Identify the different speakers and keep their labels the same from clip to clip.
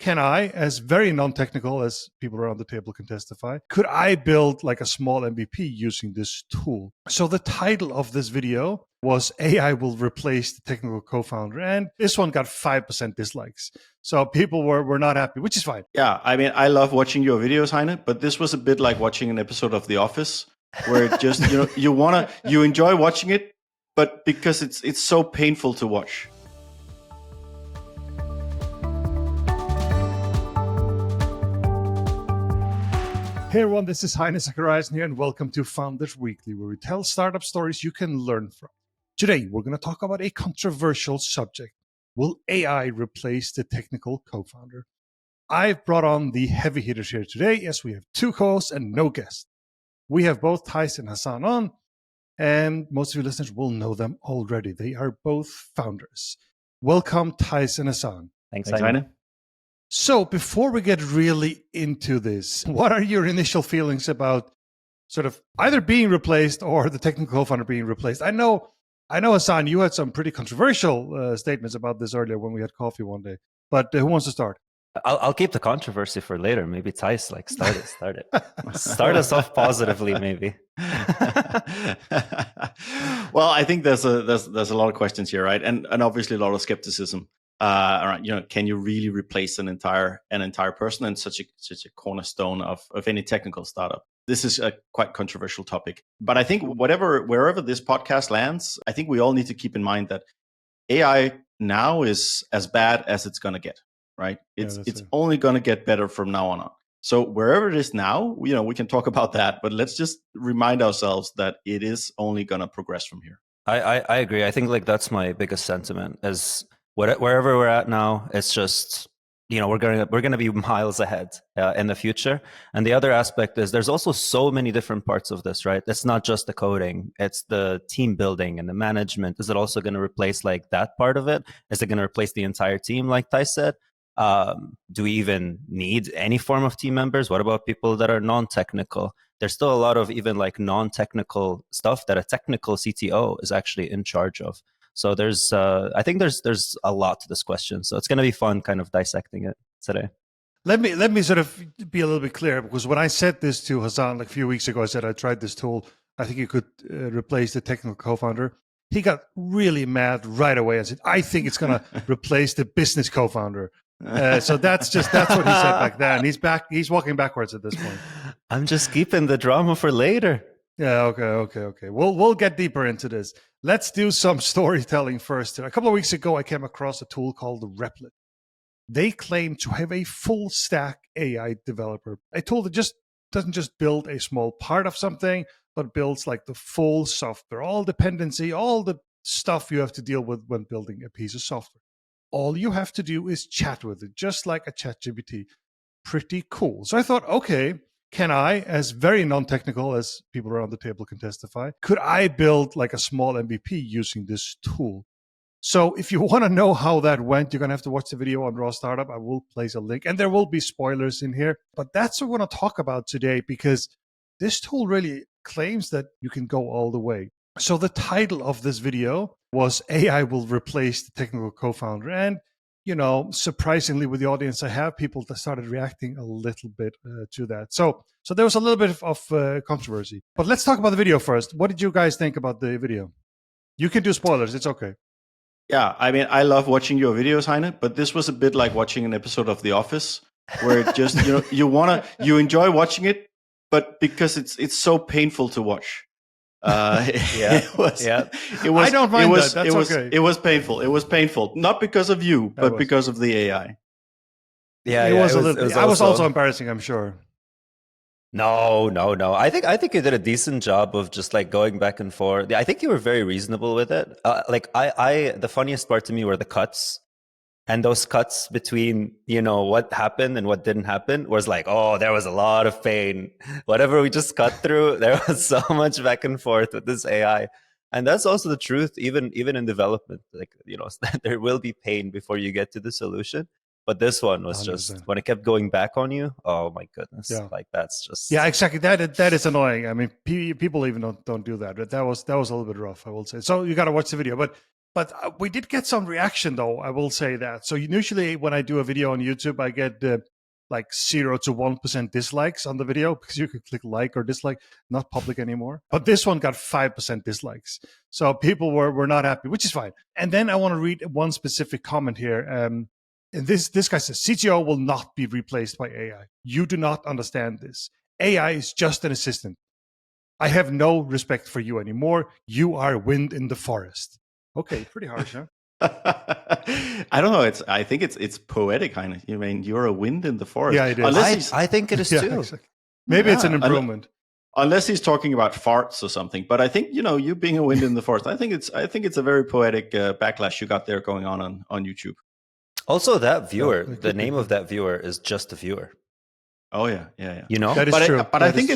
Speaker 1: can I, as very non-technical as people around the table can testify, could I build like a small MVP using this tool? So the title of this video was AI will replace the technical co-founder. And this one got 5% dislikes. So people were not happy, which is fine.
Speaker 2: Yeah, I mean, I love watching your videos, Heine, but this was a bit like watching an episode of The Office where it just, you enjoy watching it, but because it's so painful to watch.
Speaker 1: Hey everyone, this is Heini Zachariassen here, and welcome to Founders Weekly, where we tell startup stories you can learn from. Today, we're going to talk about a controversial subject. Will AI replace the technical co-founder? I've brought on the heavy hitters here today, as we have two co-hosts and no guest. We have both Theis and Hassan on, and most of you listeners will know them already. They are both founders. Welcome, Theis and Hassan.
Speaker 2: Thanks, Heine.
Speaker 1: So before we get really into this, what are your initial feelings about sort of either being replaced or the technical co-founder being replaced? I know, Hassan, you had some pretty controversial statements about this earlier when we had coffee one day. But who wants to start?
Speaker 3: I'll keep the controversy for later. Maybe Theis, start it. Start us off positively, maybe.
Speaker 2: Well, I think there's a lot of questions here, right? And obviously a lot of skepticism. Around, can you really replace an entire person and such a cornerstone of any technical startup? This is a quite controversial topic, but I think wherever this podcast lands, I think we all need to keep in mind that AI now is as bad as it's going to get, right? It's only going to get better from now on. So wherever it is now, we can talk about that, but let's just remind ourselves that it is only going to progress from here.
Speaker 3: I agree. I think that's my biggest sentiment is wherever we're at now, it's just, we're going to be miles ahead in the future. And the other aspect is there's also so many different parts of this, right? It's not just the coding, it's the team building and the management. Is it also going to replace that part of it? Is it going to replace the entire team, like Theis said? Do we even need any form of team members? What about people that are non-technical? There's still a lot of even non-technical stuff that a technical CTO is actually in charge of. So I think there's a lot to this question. So it's going to be fun kind of dissecting it today.
Speaker 1: Let me sort of be a little bit clear, because when I said this to Hassan a few weeks ago, I said I tried this tool. I think you could replace the technical co-founder. He got really mad right away and said, I think it's going to replace the business co-founder. So that's what he said back then. He's walking backwards at this point.
Speaker 3: I'm just keeping the drama for later.
Speaker 1: Yeah, okay. We'll get deeper into this. Let's do some storytelling first. A couple of weeks ago, I came across a tool called Replit. They claim to have a full stack AI developer. A tool that just doesn't just build a small part of something, but builds the full software, all dependency, all the stuff you have to deal with when building a piece of software. All you have to do is chat with it, just like a ChatGPT. Pretty cool. So I thought, okay, can I, as very non-technical as people around the table can testify, could I build a small MVP using this tool? So if you want to know how that went, you're going to have to watch the video on Raw Startup. I will place a link, and there will be spoilers in here. But that's what we're going to talk about today, because this tool really claims that you can go all the way. So the title of this video was AI will replace the technical co-founder. And surprisingly, with the audience I have, people that started reacting a little bit to that. So there was a little bit of controversy. But let's talk about the video first. What did you guys think about the video? You can do spoilers. It's okay.
Speaker 2: Yeah, I mean, I love watching your videos, Heine, but this was a bit like watching an episode of The Office where it just, you enjoy watching it, but because it's so painful to watch. It was.
Speaker 1: I don't mind that. That's okay.
Speaker 2: It was painful. It was painful, not because of you, but because of the AI.
Speaker 1: It was a little. It was also embarrassing, I'm sure.
Speaker 3: No. I think you did a decent job of just going back and forth. I think you were very reasonable with it. The funniest part to me were the cuts. And those cuts between, what happened and what didn't happen was there was a lot of pain. Whatever we just cut through, there was so much back and forth with this AI. And that's also the truth, even in development. There will be pain before you get to the solution. But this one was 100%. Just, when it kept going back on you, oh my goodness. Yeah. That's just...
Speaker 1: Yeah, exactly. That is annoying. I mean, people even don't do that. But that was a little bit rough, I will say. So you got to watch the video. But But we did get some reaction, though. I will say that. So usually when I do a video on YouTube, I get like 0 to 1% dislikes on the video because you can click like or dislike, not public anymore. But this one got 5% dislikes. So people were not happy, which is fine. And then I want to read one specific comment here. And this guy says, CTO will not be replaced by AI. You do not understand this. AI is just an assistant. I have no respect for you anymore. You are wind in the forest. Okay, pretty harsh, huh?
Speaker 2: I don't know. I think it's poetic, Heini. You mean you're a wind in the forest?
Speaker 1: Yeah, it is.
Speaker 3: I think it is too.
Speaker 1: Exactly. Maybe it's an improvement.
Speaker 2: Unless he's talking about farts or something. But I think, you being a wind in the forest, I think it's a very poetic backlash you got there going on YouTube.
Speaker 3: Also, that viewer, the name of that viewer is just a viewer.
Speaker 2: Oh yeah.
Speaker 3: You know,
Speaker 1: that is true.
Speaker 2: I think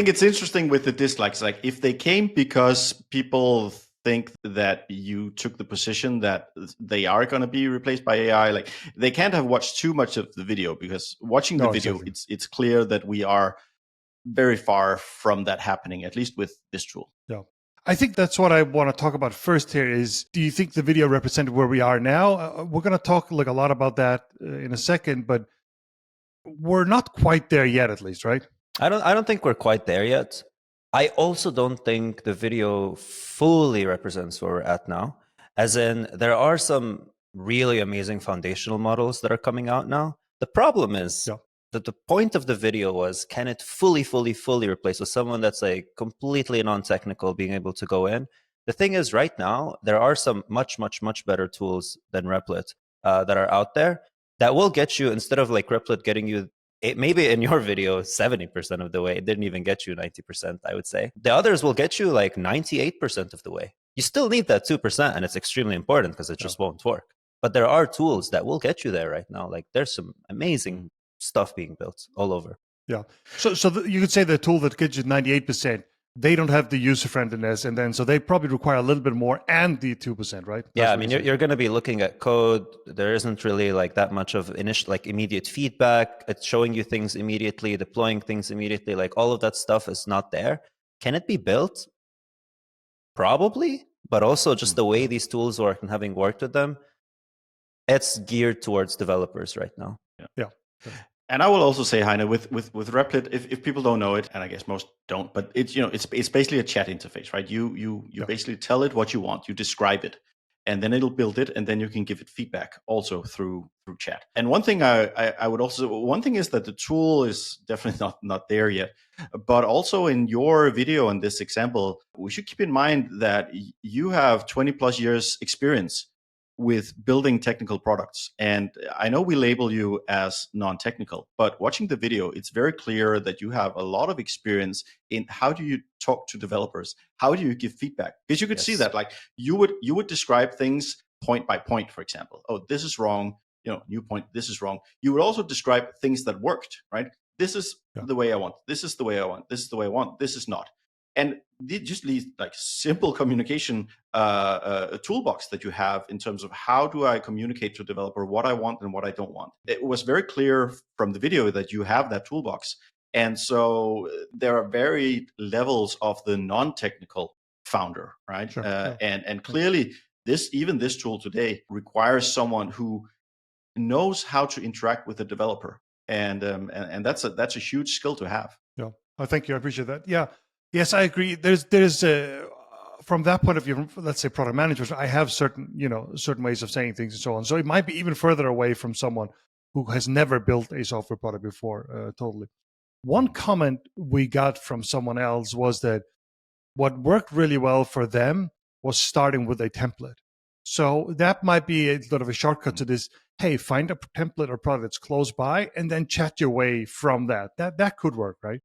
Speaker 2: it's interesting with the dislikes. Like if they came because people think that you took the position that they are going to be replaced by AI, like they can't have watched too much of the video, because watching the video, exactly, it's clear that we are very far from that happening, at least with this tool.
Speaker 1: Yeah. I think that's what I want to talk about first here is, do you think the video represented where we are now? We're going to talk like a lot about that in a second, but we're not quite there yet, at least, right?
Speaker 3: I don't think we're quite there yet. I also don't think the video fully represents where we're at now. As in, there are some really amazing foundational models that are coming out now. The problem is that the point of the video was, can it fully replace with someone that's like completely non-technical being able to go in? The thing is, right now, there are some much better tools than Replit that are out there that will get you, instead of like Replit getting you, maybe in your video 70% of the way, it didn't even get you 90%, I would say. The others will get you like 98% of the way. You still need that 2%, and it's extremely important because it just won't work. But there are tools that will get you there right now. Like there's some amazing stuff being built all over.
Speaker 1: Yeah. So you could say the tool that gets you 98%, they don't have the user friendliness, and then so they probably require a little bit more, and the 2%, right?
Speaker 3: Yeah, I mean, you're going to be looking at code. There isn't really like that much of initial, like immediate feedback. It's showing you things immediately, deploying things immediately. Like all of that stuff is not there. Can it be built? Probably, but also just the way these tools work and having worked with them, it's geared towards developers right now.
Speaker 1: Yeah.
Speaker 2: And I will also say, Heine, with Replit, if people don't know it, and I guess most don't, but it's it's basically a chat interface, right? You basically tell it what you want, you describe it, and then it'll build it, and then you can give it feedback also through chat. And one thing one thing is that the tool is definitely not there yet, but also in your video and this example, we should keep in mind that you have 20 plus years experience with building technical products. And I know we label you as non-technical, but watching the video, it's very clear that you have a lot of experience in how do you talk to developers? How do you give feedback? Because you could see that, like you would describe things point by point, for example. Oh, this is wrong. New point, this is wrong. You would also describe things that worked, right? This is the way I want. This is the way I want. This is the way I want. This is not. And it just leaves like simple communication a toolbox that you have in terms of how do I communicate to a developer what I want and what I don't want. It was very clear from the video that you have that toolbox. And so there are varied levels of the non-technical founder, right?
Speaker 1: Sure.
Speaker 2: And clearly this tool today requires someone who knows how to interact with the developer. And that's a huge skill to have.
Speaker 1: Yeah. Oh, thank you. I appreciate that. Yeah. Yes, I agree. There's from that point of view, let's say product managers, I have certain ways of saying things and so on. So it might be even further away from someone who has never built a software product before. Totally. One comment we got from someone else was that what worked really well for them was starting with a template. So that might be a sort of a shortcut to this. Hey, find a template or product that's close by, and then chat your way from that. That could work, right?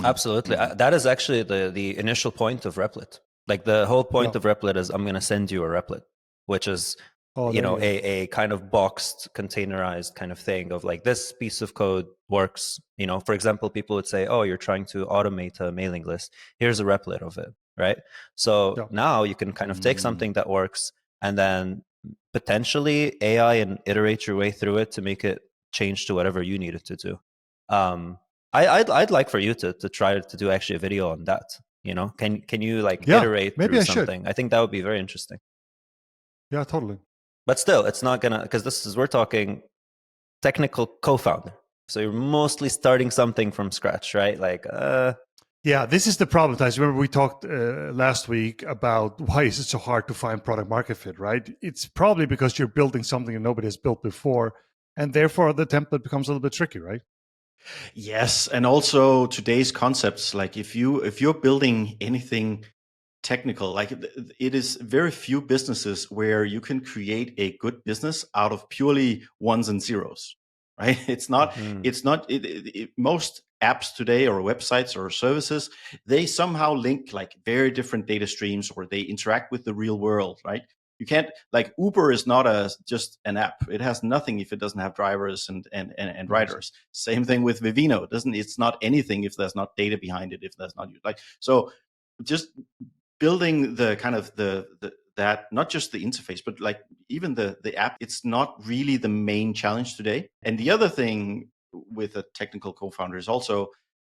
Speaker 3: Absolutely. That is actually the initial point of Replit. Like the whole point of Replit is I'm going to send you a Replit, which is a kind of boxed, containerized kind of thing of like this piece of code works. For example, people would say, oh, you're trying to automate a mailing list. Here's a Replit of it, right? So now you can kind of take something that works and then potentially AI and iterate your way through it to make it change to whatever you need it to do. I'd like for you to try to do actually a video on that. Can you like iterate
Speaker 1: maybe
Speaker 3: through
Speaker 1: I
Speaker 3: something?
Speaker 1: should.
Speaker 3: I think that would be very interesting.
Speaker 1: Yeah, totally.
Speaker 3: But still, it's not gonna, because we're talking technical co-founder. So you're mostly starting something from scratch, right? Like,
Speaker 1: yeah, this is the problem, Theis. Remember we talked last week about why is it so hard to find product market fit, right? It's probably because you're building something that nobody has built before, and therefore the template becomes a little bit tricky, right?
Speaker 2: Yes, and also today's concepts, like if you're building anything technical, like it is very few businesses where you can create a good business out of purely ones and zeros, right? It's not.
Speaker 3: Mhm.
Speaker 2: It's not. Most apps today or websites or services, they somehow link like very different data streams, or they interact with the real world, right? You can't, like, Uber is not just an app. It has nothing if it doesn't have drivers and riders. Same thing with Vivino. It's not anything if there's not data behind it. If there's not, like, so just building the kind of the that, not just the interface, but like even the app, it's not really the main challenge today. And the other thing with a technical co-founder is also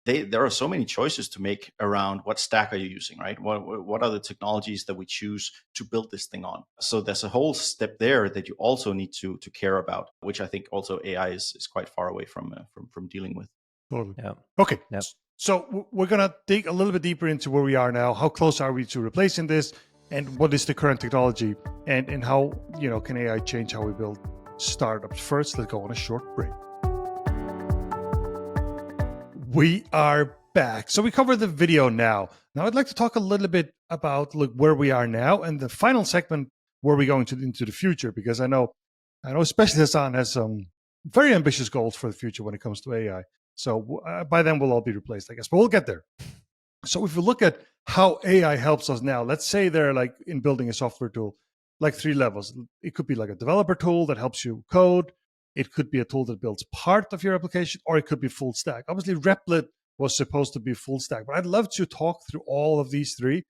Speaker 2: there are so many choices to make around what stack are you using, right? What are the technologies that we choose to build this thing on? So there's a whole step there that you also need to care about, which I think also AI is quite far away from dealing with.
Speaker 1: Totally.
Speaker 3: Yeah.
Speaker 1: Okay.
Speaker 3: Yep.
Speaker 1: So we're going to dig a little bit deeper into where we are now. How close are we to replacing this? And what is the current technology? And how, can AI change how we build startups? First, let's go on a short break. We are back. So we covered the video now. Now I'd like to talk a little bit about where we are now and the final segment, where we're going into the future, because I know especially Hassan has some very ambitious goals for the future when it comes to AI. So by then we'll all be replaced, I guess, but we'll get there. So if we look at how AI helps us now, let's say they're like in building a software tool, like 3 levels. It could be like a developer tool that helps you code. It could be a tool that builds part of your application, or it could be full stack. Obviously, Replit was supposed to be full stack, but I'd love to talk through all of these 3.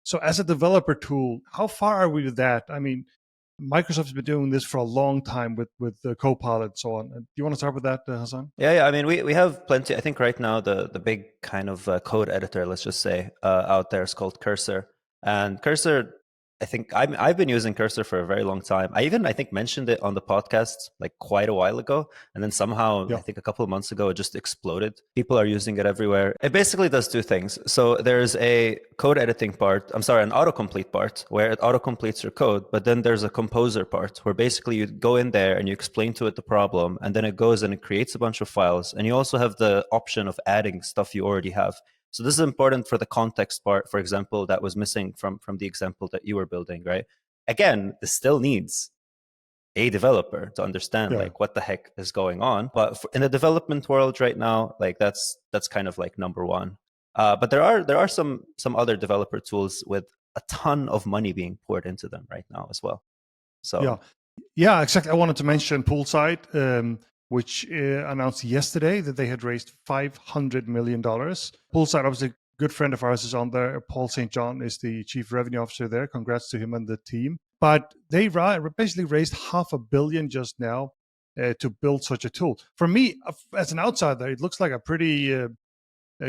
Speaker 1: So as a developer tool, how far are we with that? I mean, Microsoft's been doing this for a long time with the Copilot and so on. Do you want to start with that, Hassan?
Speaker 3: Yeah. I mean, we have plenty. I think right now the big kind of code editor, let's just say, out there is called Cursor. And Cursor, I think I've been using Cursor for a very long time. I think mentioned it on the podcast like quite a while ago, and then somehow I think a couple of months ago it just exploded. People are using it everywhere. It basically does 2 things. So there's a code editing part. an autocomplete part where it autocompletes your code, but then there's a composer part where basically you go in there and you explain to it the problem, and then it goes and it creates a bunch of files, and you also have the option of adding stuff you already have. So this is important for the context part, for example, that was missing from the example that you were building, right? Again, this still needs a developer to understand like what the heck is going on. But in the development world right now, like that's kind of like number 1. But there are some other developer tools with a ton of money being poured into them right now as well. So
Speaker 1: yeah, exactly. I wanted to mention Poolside, which announced yesterday that they had raised $500 million. Poolside, obviously, a good friend of ours is on there. Paul St. John is the chief revenue officer there. Congrats to him and the team. But they basically raised $500 million just now to build such a tool. For me, as an outsider, it looks like a pretty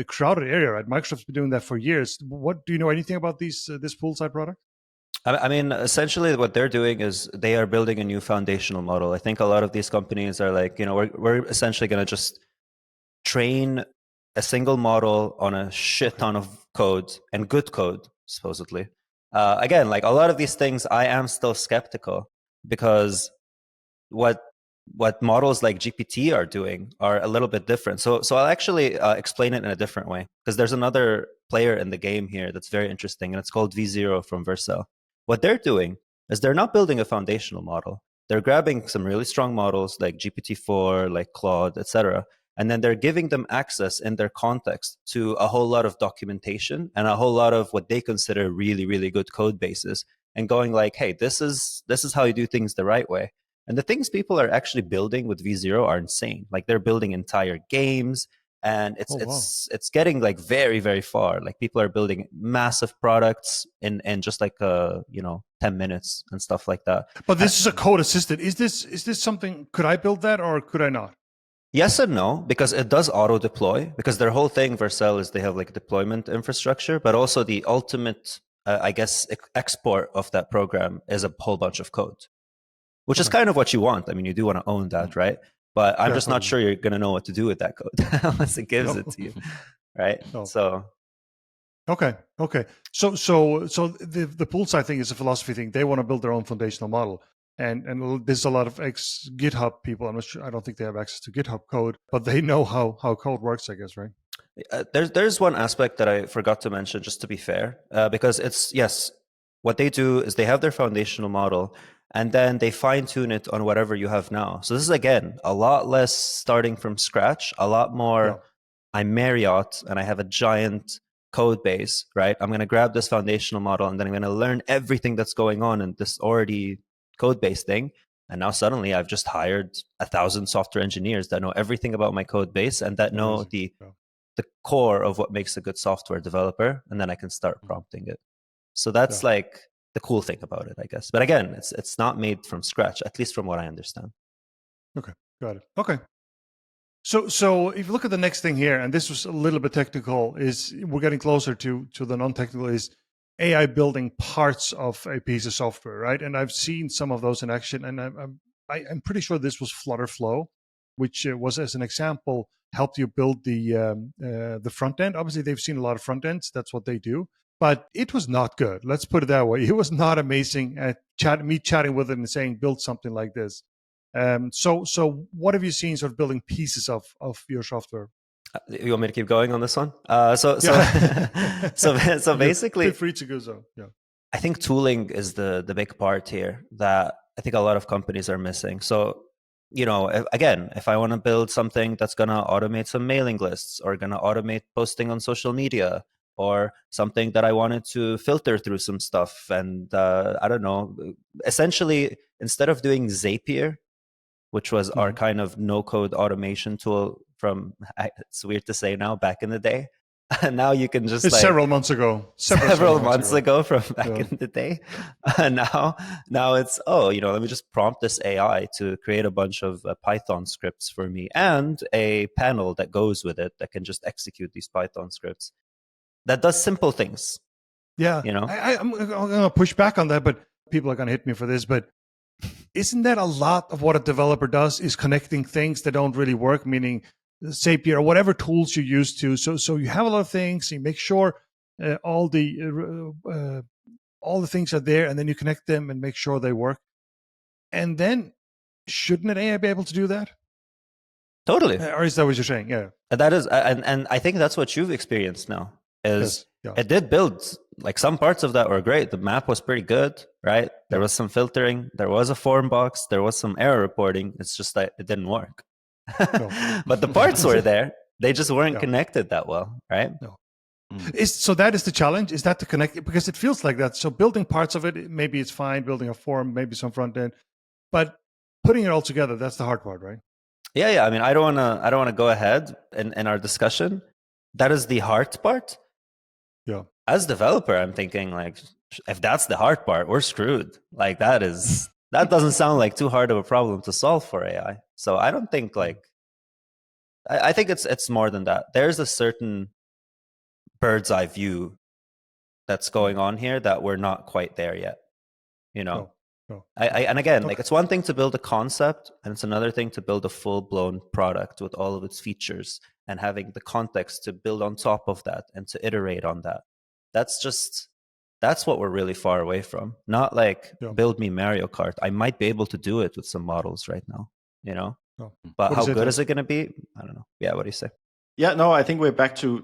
Speaker 1: crowded area, right? Microsoft's been doing that for years. What do you know anything about this Poolside product?
Speaker 3: I mean, essentially what they're doing is they are building a new foundational model. I think a lot of these companies are like, we're essentially going to just train a single model on a shit ton of code, and good code, supposedly. Again, like a lot of these things, I am still skeptical, because what models like GPT are doing are a little bit different. So I'll actually explain it in a different way, because there's another player in the game here that's very interesting, and it's called V0 from Vercel. What they're doing is they're not building a foundational model. They're grabbing some really strong models like GPT-4, like Claude, etc., and then they're giving them access in their context to a whole lot of documentation and a whole lot of what they consider really, really good code bases, and going like, hey, this is how you do things the right way. And the things people are actually building with V0 are insane. Like they're building entire games, and it's getting like very, very far. Like people are building massive products in just like 10 minutes and stuff like that.
Speaker 1: But this is a code assistant. Is this something? Could I build that, or could I not?
Speaker 3: Yes and no, because it does auto deploy. Because their whole thing, Vercel, is they have like deployment infrastructure, but also the ultimate I guess, export of that program is a whole bunch of code, which is kind of what you want. I mean, you do want to own that, right? But I'm just not sure you're going to know what to do with that code unless it gives it to you, right?
Speaker 1: No.
Speaker 3: So,
Speaker 1: okay. So the pool side thing is a philosophy thing. They want to build their own foundational model, and there's a lot of GitHub people. I'm not sure. I don't think they have access to GitHub code, but they know how code works, I guess, right?
Speaker 3: There's one aspect that I forgot to mention, just to be fair, because it's, yes, what they do is they have their foundational model and then they fine tune it on whatever you have now. So this is, again, a lot less starting from scratch, a lot more. I'm Marriott and I have a giant code base, right? I'm going to grab this foundational model and then I'm going to learn everything that's going on in this already code base thing. And now suddenly I've just hired 1,000 software engineers that know everything about my code base and that know the core of what makes a good software developer. And then I can start prompting it. So that's like the cool thing about it, I guess. But again, it's not made from scratch, at least from what I understand.
Speaker 1: Okay, got it. Okay. So if you look at the next thing here, and this was a little bit technical, is we're getting closer to the non-technical, is AI building parts of a piece of software, right? And I've seen some of those in action, and I'm pretty sure this was Flutter Flow, which was, as an example, helped you build the front end. Obviously, they've seen a lot of front ends. That's what they do. But it was not good. Let's put it that way. It was not amazing at chatting with it and saying, build something like this. So what have you seen sort of building pieces of your software?
Speaker 3: You want me to keep going on this one? So basically,
Speaker 1: feel free to go. So yeah,
Speaker 3: I think tooling is the big part here that I think a lot of companies are missing. So, you know, if I want to build something that's going to automate some mailing lists or going to automate posting on social media, or something that I wanted to filter through some stuff, and I don't know, essentially, instead of doing Zapier, which was our kind of no-code automation tool from, it's weird to say now, back in the day. Now you can just
Speaker 1: several months ago.
Speaker 3: Several months ago from back in the day. Now it's, let me just prompt this AI to create a bunch of Python scripts for me and a panel that goes with it that can just execute these Python scripts. That does simple things.
Speaker 1: Yeah.
Speaker 3: You know,
Speaker 1: I'm going to push back on that, but people are going to hit me for this. But isn't that a lot of what a developer does, is connecting things that don't really work, meaning Zapier or whatever tools you use to. So you have a lot of things, you make sure all the things are there, and then you connect them and make sure they work. And then shouldn't an AI be able to do that?
Speaker 3: Totally.
Speaker 1: Or is that what you're saying? Yeah.
Speaker 3: That is, and I think that's what you've experienced now. It did build, like, some parts of that were great. The map was pretty good, right? There was some filtering, there was a form box, there was some error reporting. It's just that it didn't work. But the parts were there. They just weren't connected that well, right?
Speaker 1: No. So that is the challenge, is that to connect it? Because it feels like that. So building parts of it, maybe it's fine. Building a form, maybe some front end, but putting it all together, that's the hard part, right?
Speaker 3: Yeah. I mean, I don't want to go ahead in our discussion. That is the hard part.
Speaker 1: Yeah.
Speaker 3: As a developer, I'm thinking, like, if that's the hard part, we're screwed. Like, that doesn't sound like too hard of a problem to solve for AI. So I don't think, like, I think it's more than that. There's a certain bird's eye view that's going on here that we're not quite there yet. You know, and again, like, it's one thing to build a concept, and it's another thing to build a full-blown product with all of its features and having the context to build on top of that and to iterate on that. That's what we're really far away from. Not like build me Mario Kart. I might be able to do it with some models right now, you know, but how good is it going to be? I don't know. Yeah. What do you say?
Speaker 2: Yeah, no, I think we're back to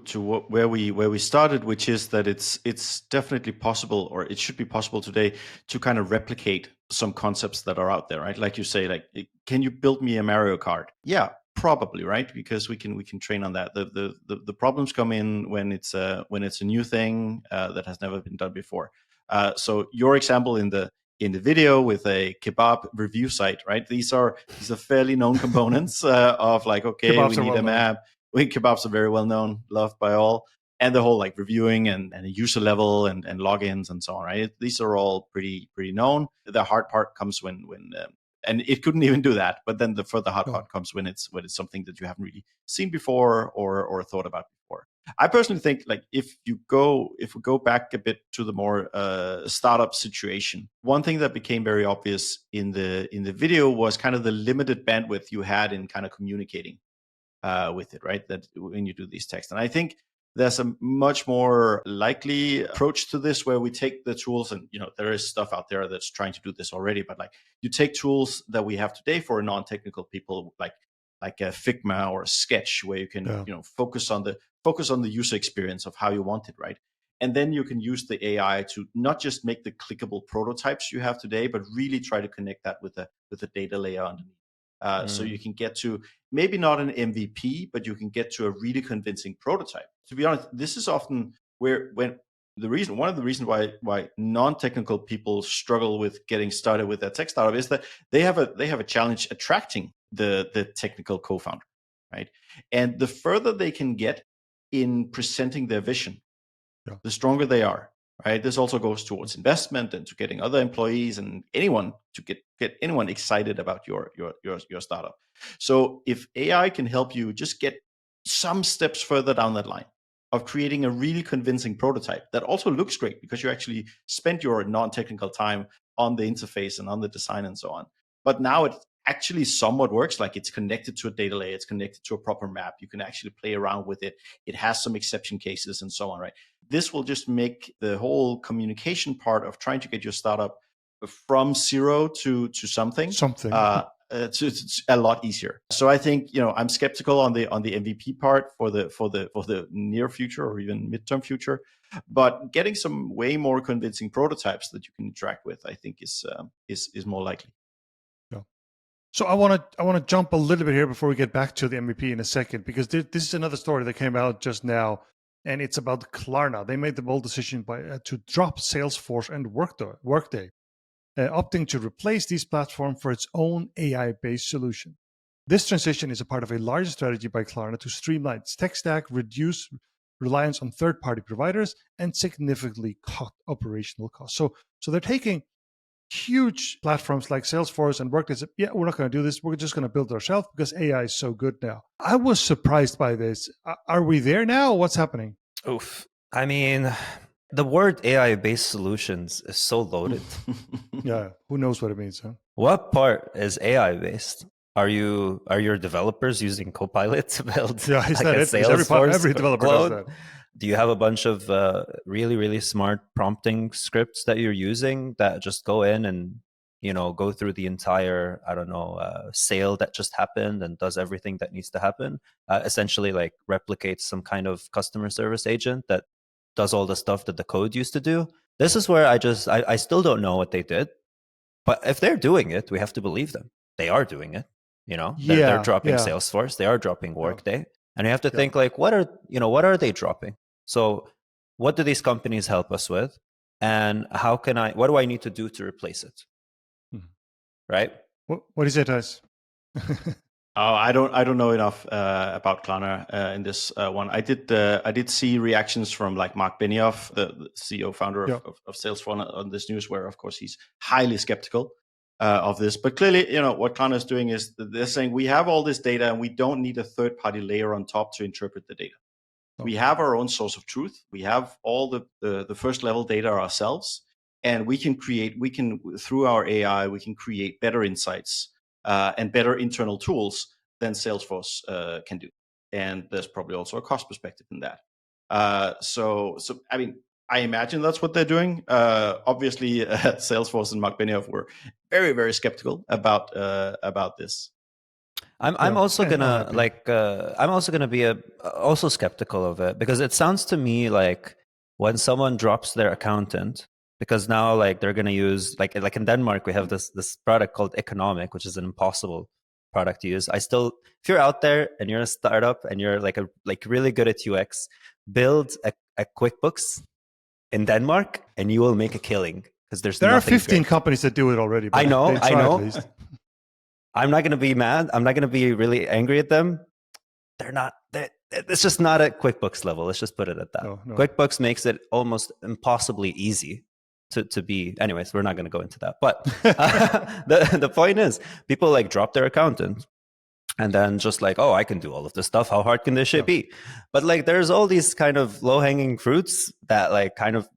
Speaker 2: where we started, which is that it's definitely possible, or it should be possible today, to kind of replicate some concepts that are out there, right? Like you say, like, can you build me a Mario Kart? Yeah, probably, right? Because we can train on that. The problems come in when it's a new thing that has never been done before. So your example in the video with a kebab review site, right? These are fairly known components of, like, okay,
Speaker 1: Kebabs
Speaker 2: we need a map. Kebabs are very well known, loved by all, and the whole, like, reviewing and a user level and logins and so on, right? These are all pretty known. The hard part comes when And it couldn't even do that. But then the further hard part comes when it's something that you haven't really seen before or thought about before. I personally think, like, if we go back a bit to the more startup situation, one thing that became very obvious in the video was kind of the limited bandwidth you had in kind of communicating with it, right? That when you do these texts, and I think there's a much more likely approach to this where we take the tools, and there is stuff out there that's trying to do this already, but like you take tools that we have today for non-technical people, like a Figma or a Sketch, where you can focus on the user experience of how you want it, right? And then you can use the AI to not just make the clickable prototypes you have today, but really try to connect that with the data layer underneath. So you can get to maybe not an MVP, but you can get to a really convincing prototype. To be honest, this is often one of the reasons why non-technical people struggle with getting started with their tech startup is that they have a challenge attracting the technical co-founder, right? And the further they can get in presenting their vision, the stronger they are. Right. This also goes towards investment and to getting other employees and anyone to get anyone excited about your startup. So if AI can help you just get some steps further down that line of creating a really convincing prototype that also looks great because you actually spent your non-technical time on the interface and on the design and so on. But now it actually somewhat works, like it's connected to a data layer, it's connected to a proper map. You can actually play around with it. It has some exception cases and so on, right? This will just make the whole communication part of trying to get your startup from zero to something to a lot easier. So I think I'm skeptical on the MVP part for the near future or even midterm future, but getting some way more convincing prototypes that you can interact with, I think is more likely.
Speaker 1: Yeah. So I want to jump a little bit here before we get back to the MVP in a second, because this is another story that came out just now. And it's about Klarna. They made the bold decision to drop Salesforce and Workday, opting to replace these platforms for its own AI-based solution. This transition is a part of a larger strategy by Klarna to streamline its tech stack, reduce reliance on third-party providers, and significantly cut operational costs. So they're taking huge platforms like Salesforce and Workday. Yeah, we're not going to do this. We're just going to build it ourselves because AI is so good now. I was surprised by this. Are we there now? What's happening?
Speaker 3: Oof. I mean, the word AI-based solutions is so loaded.
Speaker 1: Yeah, who knows what it means, huh?
Speaker 3: What part is AI-based? Are your developers using Copilot to build
Speaker 1: is
Speaker 3: like
Speaker 1: that
Speaker 3: a
Speaker 1: it?
Speaker 3: Salesforce
Speaker 1: Every developer
Speaker 3: clone?
Speaker 1: does that.
Speaker 3: Do you have a bunch of really, really smart prompting scripts that you're using that just go in and go through the entire, sale that just happened and does everything that needs to happen? Essentially, like replicates some kind of customer service agent that does all the stuff that the code used to do. This is where I still don't know what they did, but if they're doing it, we have to believe them. They are doing it. They're dropping Salesforce, they are dropping Workday, and you have to think like, what are they dropping? So what do these companies help us with? And what do I need to do to replace it? Right?
Speaker 1: What is it, Theis?
Speaker 2: I don't know enough about Klarna in this one. I did see reactions from like Mark Benioff, the CEO founder of Salesforce, on this news, where of course he's highly skeptical of this. But clearly, what Klarna is doing is they're saying we have all this data and we don't need a third-party layer on top to interpret the data. We have our own source of truth. We have all the first level data ourselves, and we can through our AI, we can create better insights and better internal tools than Salesforce can do. And there's probably also a cost perspective in that. So I mean, I imagine that's what they're doing. Obviously, Salesforce and Mark Benioff were very, very skeptical about this.
Speaker 3: I'm also gonna be also skeptical of it, because it sounds to me like when someone drops their accountant, because now like they're gonna use like in Denmark we have this product called Economic, which is an impossible product to use. If you're out there and you're a startup and you're like really good at UX, build a QuickBooks in Denmark and you will make a killing, because there
Speaker 1: are 15 companies that do it already.
Speaker 3: I know. I'm not going to be mad. I'm not going to be really angry at them. It's just not at QuickBooks level. Let's just put it at that. No. QuickBooks makes it almost impossibly easy to be. Anyways, we're not going to go into that. But the point is, people like drop their accountant and then just like, oh, I can do all of this stuff. How hard can this shit be? But like, there's all these kind of low hanging fruits that like kind of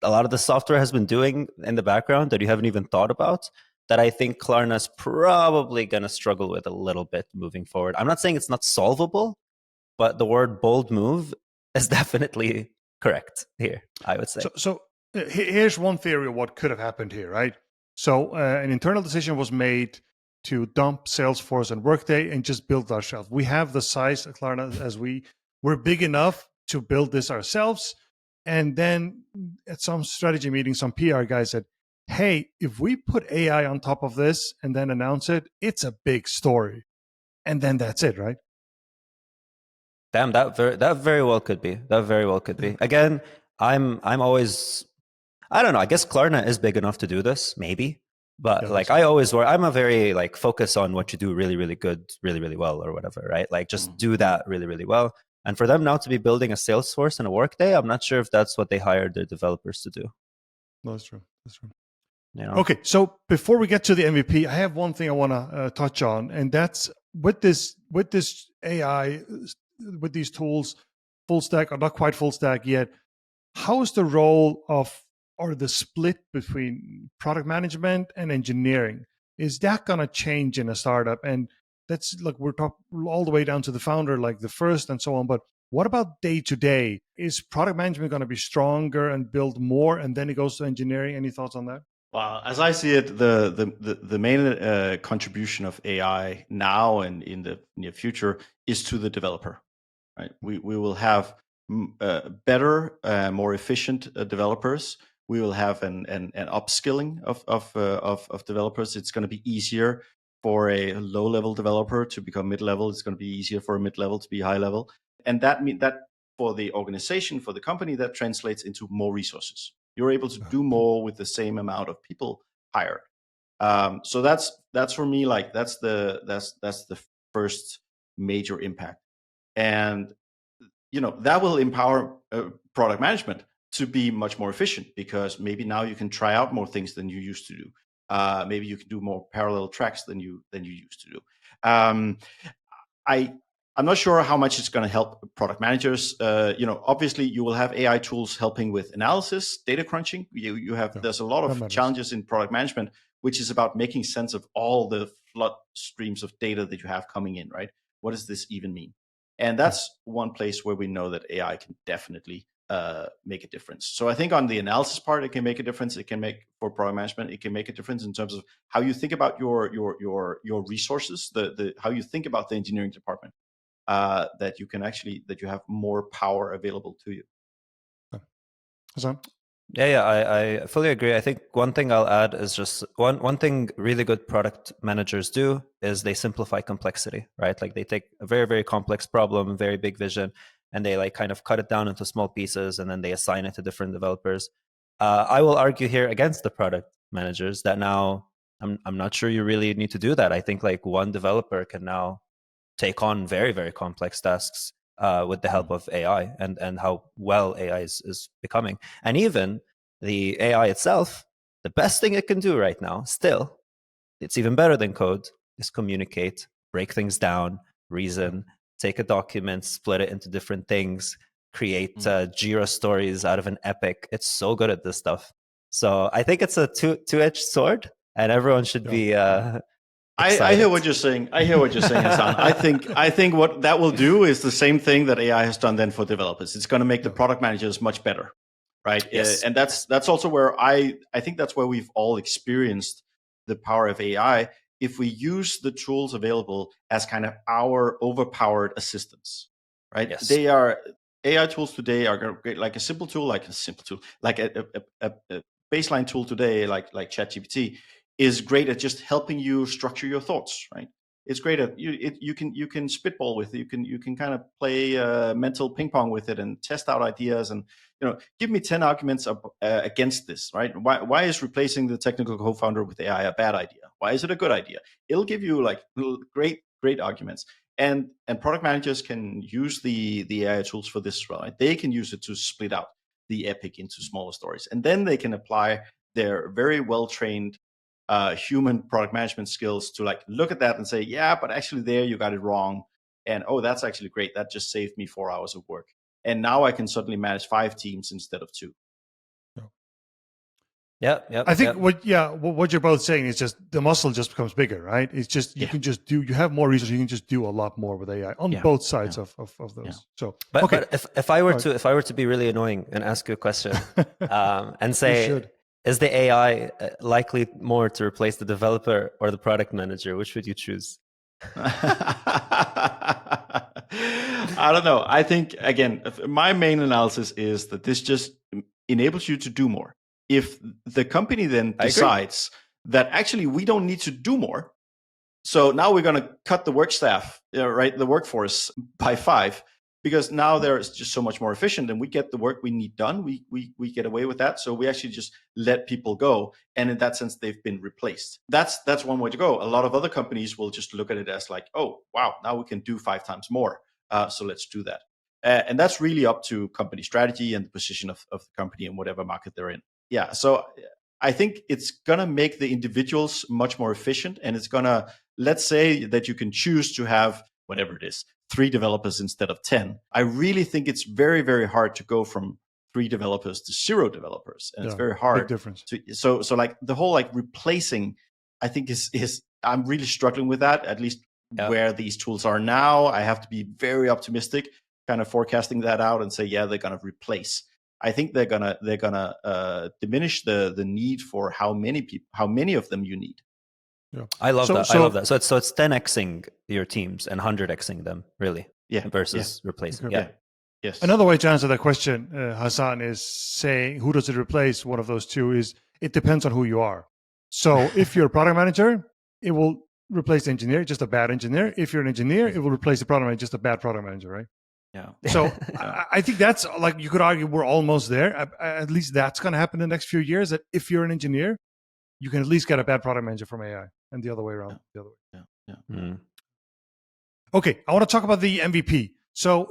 Speaker 3: a lot of the software has been doing in the background that you haven't even thought about, that I think Klarna's probably going to struggle with a little bit moving forward. I'm not saying it's not solvable, but the word bold move is definitely correct here, I would say.
Speaker 1: So here's one theory of what could have happened here, right? So an internal decision was made to dump Salesforce and Workday and just build ourselves. We have the size at Klarna as we're big enough to build this ourselves. And then at some strategy meeting, some PR guy said, hey, if we put AI on top of this and then announce it, it's a big story. And then that's it, right?
Speaker 3: Damn, that very well could be. That very well could be. Again, I'm always, I don't know, I guess Klarna is big enough to do this, maybe. But yeah, like I always work, I'm a very like focus on what you do really, really good, really, really well or whatever, right? Like just do that really, really well. And for them now to be building a Salesforce and a Workday, I'm not sure if that's what they hired their developers to do.
Speaker 1: No, that's true. That's true.
Speaker 3: You know?
Speaker 1: Okay, so before we get to the MVP, I have one thing I want to touch on, and that's with this AI, with these tools, full stack or not quite full stack yet. How is the role of or the split between product management and engineering? Is that going to change in a startup? And that's like we're talking all the way down to the founder, like the first and so on. But what about day to day? Is product management going to be stronger and build more, and then it goes to engineering? Any thoughts on that?
Speaker 2: Well, as I see it, the main contribution of AI now and in the near future is to the developer. Right? We will have better, more efficient developers. We will have an upskilling of developers. It's going to be easier for a low-level developer to become mid-level. It's going to be easier for a mid-level to be high-level. And that for the organization, for the company, that translates into more resources. You're able to do more with the same amount of people hired. So that's for me, like that's the first major impact. And that will empower product management to be much more efficient, because maybe now you can try out more things than you used to do. Maybe you can do more parallel tracks than you used to do. I'm not sure how much it's going to help product managers. Obviously you will have AI tools helping with analysis, data crunching. There's a lot of challenges in product management, which is about making sense of all the flood streams of data that you have coming in, right? What does this even mean? And that's one place where we know that AI can definitely make a difference. So I think on the analysis part, it can make a difference. It can make, for product management, it can make a difference in terms of how you think about your resources, the how you think about the engineering department. That you have more power available to you.
Speaker 1: Hassan?
Speaker 3: Yeah, I fully agree. I think one thing I'll add is just one thing really good product managers do is they simplify complexity, right? Like they take a very, very complex problem, very big vision, and they like kind of cut it down into small pieces, and then they assign it to different developers. I will argue here against the product managers that now I'm not sure you really need to do that. I think like one developer can now take on very, very complex tasks with the help of AI and how well AI is becoming. And even the AI itself, the best thing it can do right now, still, it's even better than code, is communicate, break things down, reason, take a document, split it into different things, create Jira stories out of an epic. It's so good at this stuff. So I think it's a two-edged sword, and everyone should be
Speaker 2: I hear what you're saying. Hassan. I think what that will do is the same thing that AI has done then for developers. It's going to make the product managers much better, right?
Speaker 3: Yes.
Speaker 2: And that's also where I think that's where we've all experienced the power of AI. If we use the tools available as kind of our overpowered assistants, right?
Speaker 3: Yes.
Speaker 2: They are AI tools today are great, like a baseline tool today, like ChatGPT, is great at just helping you structure your thoughts, right? It's great at you can spitball with it. You can kind of play mental ping pong with it and test out ideas and give me 10 arguments against this, right? Why is replacing the technical co-founder with AI a bad idea? Why is it a good idea? It'll give you like great arguments. And product managers can use the AI tools for this, right? They can use it to split out. the epic into smaller stories. And then they can apply their very well-trained human product management skills to like look at that and say, yeah, but actually there you got it wrong. And oh, that's actually great. That just saved me 4 hours of work. And now I can suddenly manage 5 teams instead of 2.
Speaker 3: Yeah,
Speaker 1: I think what you're both saying is just the muscle just becomes bigger, right? It's just you can just do, you have more resources, you can just do a lot more with AI on both sides of those. Yeah. So,
Speaker 3: but if I were to be really annoying and ask you a question and say, is the AI likely more to replace the developer or the product manager? Which would you choose?
Speaker 2: I don't know. I think, again, my main analysis is that this just enables you to do more. If the company then decides that actually we don't need to do more, so now we're going to cut the work staff, right, the workforce by 5, because now they're just so much more efficient and we get the work we need done. We get away with that. So we actually just let people go. And in that sense, they've been replaced. That's one way to go. A lot of other companies will just look at it as like, oh, wow, now we can do 5 times more. So let's do that. And that's really up to company strategy and the position of the company and whatever market they're in. Yeah, so I think it's going to make the individuals much more efficient. And it's going to, let's say that you can choose to have whatever it is, 3 developers instead of 10. I really think it's very, very hard to go from 3 developers to 0 developers. And it's very hard.
Speaker 1: Big difference.
Speaker 2: So like the whole like replacing, I think is I'm really struggling with that, at least where these tools are now. I have to be very optimistic, kind of forecasting that out and say, yeah, they're going to replace. I think they're gonna diminish the need for how many of them you need.
Speaker 3: Yeah. I love that. I love that. So it's 10xing your teams and 100xing them, really.
Speaker 2: Yeah.
Speaker 3: Versus replacing.
Speaker 2: Yeah. Yes.
Speaker 1: Another way to answer that question, Hassan, is saying who does it replace? One of those two is it depends on who you are. So if you're a product manager, it will replace the engineer, just a bad engineer. If you're an engineer, it will replace the product manager, just a bad product manager, right?
Speaker 2: Yeah.
Speaker 1: So I think that's like, you could argue we're almost there. At least that's going to happen in the next few years, that if you're an engineer, you can at least get a bad product manager from AI, and the other way around.
Speaker 2: Yeah.
Speaker 1: The other way.
Speaker 2: Yeah. Mm.
Speaker 1: Okay, I want to talk about the MVP. So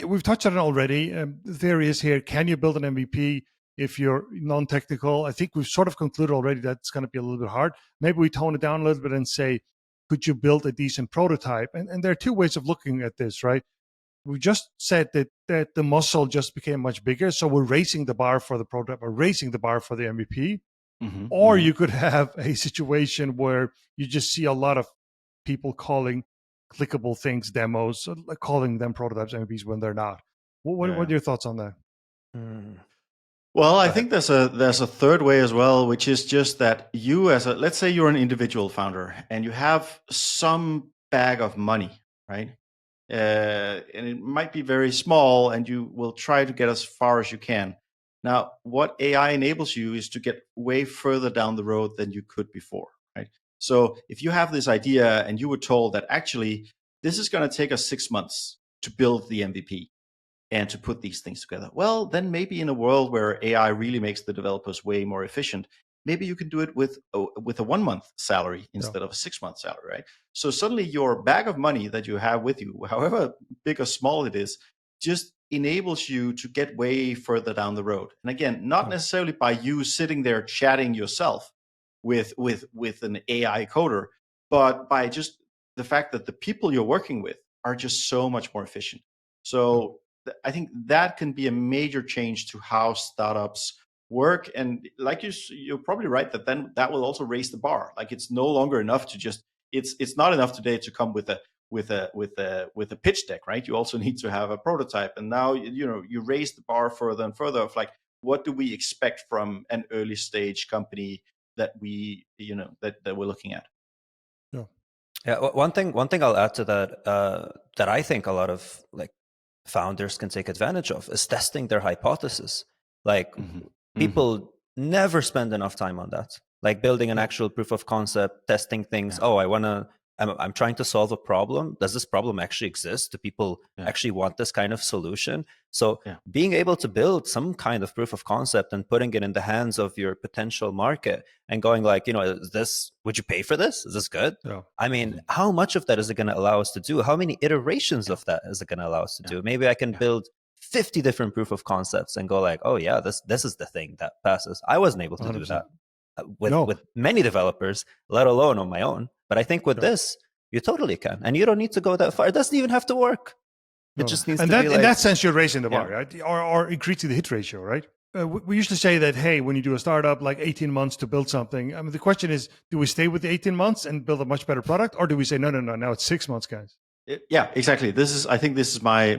Speaker 1: we've touched on it already. The theory is here: can you build an MVP if you're non-technical? I think we've sort of concluded already that it's going to be a little bit hard. Maybe we tone it down a little bit and say, could you build a decent prototype? And there are 2 ways of looking at this, right? We just said that the muscle just became much bigger, so we're raising the bar for the prototype, or raising the bar for the MVP. Mm-hmm. Or you could have a situation where you just see a lot of people calling clickable things demos, calling them prototypes, MVPs, when they're not. What are your thoughts on that?
Speaker 2: Well, I think there's a third way as well, which is just that you, let's say you're an individual founder and you have some bag of money, right? And it might be very small, and you will try to get as far as you can. Now, what AI enables you is to get way further down the road than you could before, right? So if you have this idea and you were told that actually this is going to take us 6 months to build the MVP and to put these things together, well, then maybe in a world where AI really makes the developers way more efficient, maybe you can do it with a 1-month salary instead of a 6-month salary, right? So suddenly your bag of money that you have with you, however big or small it is, just enables you to get way further down the road. And again, not necessarily by you sitting there chatting yourself with an AI coder, but by just the fact that the people you're working with are just so much more efficient. So I think that can be a major change to how startups work. And like you're probably right that then that will also raise the bar. Like it's no longer enough to just, it's not enough today to come with a pitch deck, right? You also need to have a prototype. And now, you raise the bar further and further of like, what do we expect from an early stage company that that we're looking at?
Speaker 3: Yeah. One thing I'll add to that, that I think a lot of like founders can take advantage of is testing their hypothesis. Like people never spend enough time on that. Like building an actual proof of concept, testing things. Oh, I'm trying to solve a problem. Does this problem actually exist? Do people actually want this kind of solution? So being able to build some kind of proof of concept and putting it in the hands of your potential market and going like, would you pay for this? Is this good? Yeah. I mean, how much of that is it going to allow us to do? How many iterations of that is it going to allow us to do? Maybe I can build 50 different proof of concepts and go like, oh yeah, this is the thing that passes. I wasn't able to do
Speaker 1: 100%.
Speaker 3: that
Speaker 1: No.
Speaker 3: with many developers, let alone on my own. But I think with this, you totally can. And you don't need to go that far. It doesn't even have to work. It just needs to be like...
Speaker 1: In that sense, you're raising the bar, right? Or increasing the hit ratio, right? We usually say that, hey, when you do a startup, like 18 months to build something. I mean, the question is, do we stay with the 18 months and build a much better product? Or do we say, no, now it's 6 months, guys?
Speaker 2: Yeah, exactly. I think this is my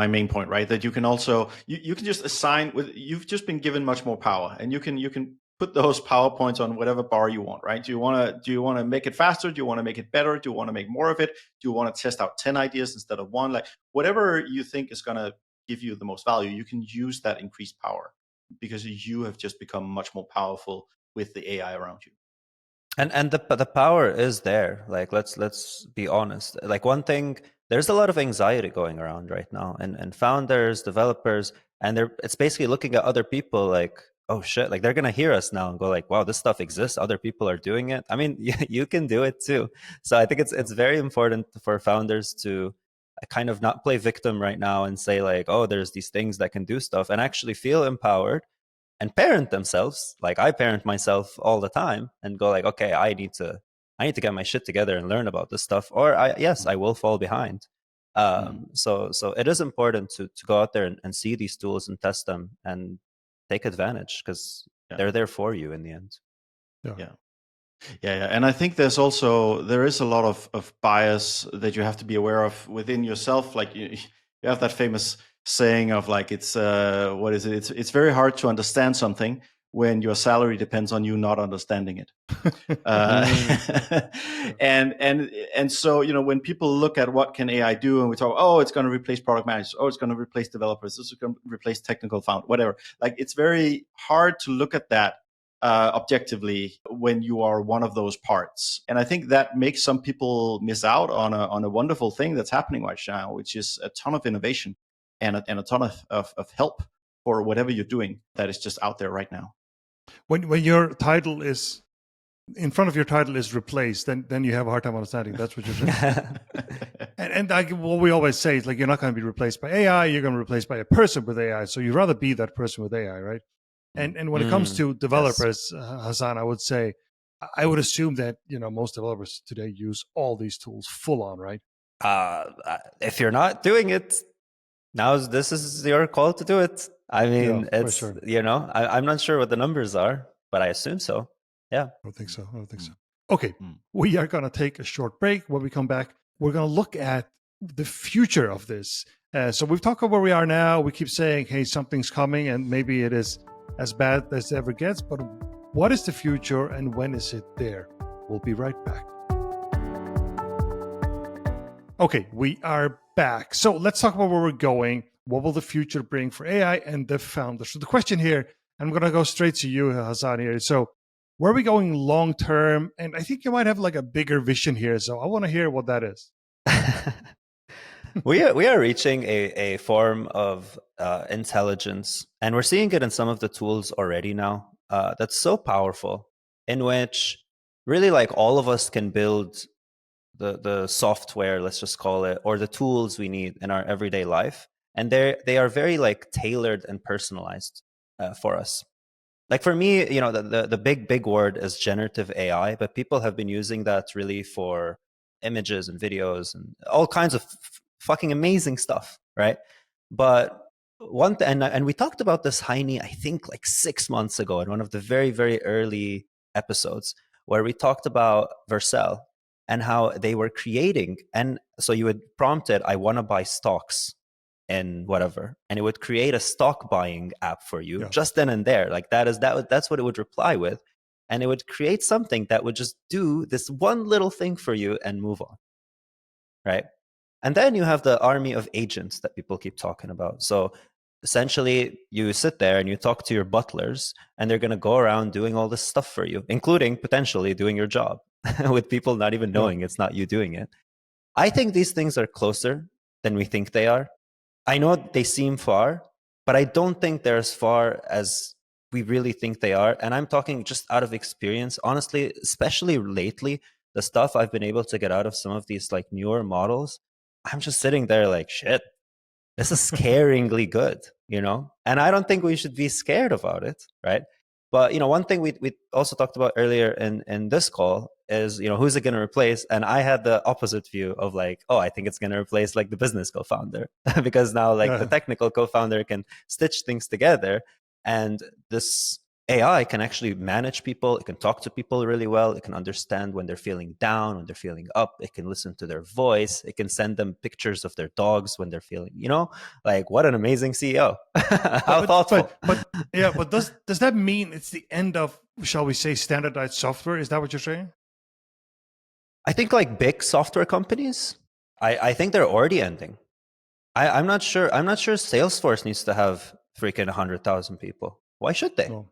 Speaker 2: main point, right? That you can also, you can just assign you've just been given much more power, and you can put those PowerPoints on whatever bar you want, right? Do you want to make it faster? Do you want to make it better? Do you want to make more of it? Do you want to test out 10 ideas instead of one? Like whatever you think is going to give you the most value, you can use that increased power because you have just become much more powerful with the AI around you.
Speaker 3: And the power is there. Like let's be honest. Like one thing, there's a lot of anxiety going around right now, and founders, developers, and it's basically looking at other people like, oh shit, like they're gonna hear us now and go like, wow, this stuff exists. Other people are doing it. I mean, you can do it too. So I think it's very important for founders to kind of not play victim right now and say like, oh, there's these things that can do stuff, and actually feel empowered and parent themselves. Like I parent myself all the time and go like, okay, I need to get my shit together and learn about this stuff, or I will fall behind. So it is important to go out there and see these tools and test them and take advantage, because they're there for you in the end.
Speaker 2: Yeah. And I think there is a lot of bias that you have to be aware of within yourself. Like you have that famous saying of like, it's what is it? It's very hard to understand something when your salary depends on you not understanding it. And so, when people look at what can AI do, and we talk, oh, it's going to replace product managers, oh, it's going to replace developers, this is going to replace technical found, whatever. Like it's very hard to look at that objectively when you are one of those parts. And I think that makes some people miss out on a wonderful thing that's happening right now, which is a ton of innovation and a ton of help for whatever you're doing that is just out there right now.
Speaker 1: When your title is in front of your title is replaced, then you have a hard time understanding. That's what you're saying. and like what we always say is like, you're not going to be replaced by AI. You're going to be replaced by a person with AI. So you'd rather be that person with AI, right? And when it comes to developers, Hassan, I would say, I would assume that most developers today use all these tools full on, right?
Speaker 3: If you're not doing it, this is your call to do it. I mean, it's sure. I'm not sure what the numbers are, but I assume so. Yeah.
Speaker 1: I don't think so. Okay, we are going to take a short break. When we come back, we're going to look at the future of this. So we've talked about where we are now. We keep saying, hey, something's coming, and maybe it is as bad as it ever gets. But what is the future, and when is it there? We'll be right back. Okay, we are back. So let's talk about where we're going. What will the future bring for AI and the founders? So the question here, I'm going to go straight to you, Hassan, here. So where are we going long term? And I think you might have like a bigger vision here. So I want to hear what that is.
Speaker 3: We are reaching a form of intelligence, and we're seeing it in some of the tools already now, that's so powerful, in which really like all of us can build the software, let's just call it, or the tools we need in our everyday life. And they are very like tailored and personalized for us. Like for me, the big word is generative AI, but people have been using that really for images and videos and all kinds of fucking amazing stuff, right? But and we talked about this, Heini, I think like 6 months ago in one of the very, very early episodes, where we talked about Vercel and how they were creating. And so you would prompt it, I want to buy stocks in whatever, and it would create a stock buying app for you just then and there. Like that's what it would reply with. And it would create something that would just do this one little thing for you and move on, right? And then you have the army of agents that people keep talking about. So essentially, you sit there and you talk to your butlers, and they're going to go around doing all this stuff for you, including potentially doing your job with people not even knowing it's not you doing it. I think these things are closer than we think they are. I know they seem far, but I don't think they're as far as we really think they are. And I'm talking just out of experience, honestly, especially lately, the stuff I've been able to get out of some of these like newer models, I'm just sitting there like, shit, This is scaringly good, and I don't think we should be scared about it, right? But one thing we also talked about earlier in this call is who's it going to replace? And I had the opposite view of like, oh, I think it's going to replace like the business co-founder because now like the technical co-founder can stitch things together, and this AI can actually manage people. It can talk to people really well. It can understand when they're feeling down, when they're feeling up. It can listen to their voice. It can send them pictures of their dogs when they're feeling, like what an amazing CEO. How thoughtful.
Speaker 1: But does that mean it's the end of, shall we say, standardized software? Is that what you're saying?
Speaker 3: I think like big software companies, I think they're already ending. I'm not sure Salesforce needs to have freaking 100,000 people. Why should they? No.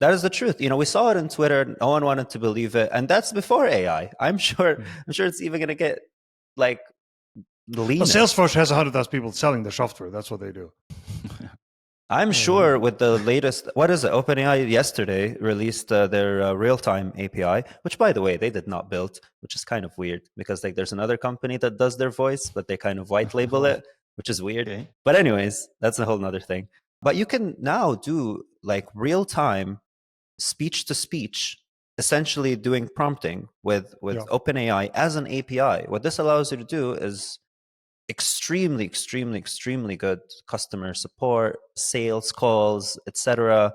Speaker 3: That is the truth. We saw it on Twitter. No one wanted to believe it, and that's before AI. I'm sure it's even going to get like leaner.
Speaker 1: Well, Salesforce has 100,000 people selling their software. That's what they do.
Speaker 3: I'm sure with the latest, what is it? OpenAI yesterday released their real-time API, which, by the way, they did not build, which is kind of weird because like there's another company that does their voice, but they kind of white label it, which is weird. Okay. But anyways, that's a whole nother thing. But you can now do like real-time speech to speech, essentially doing prompting with OpenAI as an API. What this allows you to do is extremely, extremely, extremely good customer support, sales calls, etc.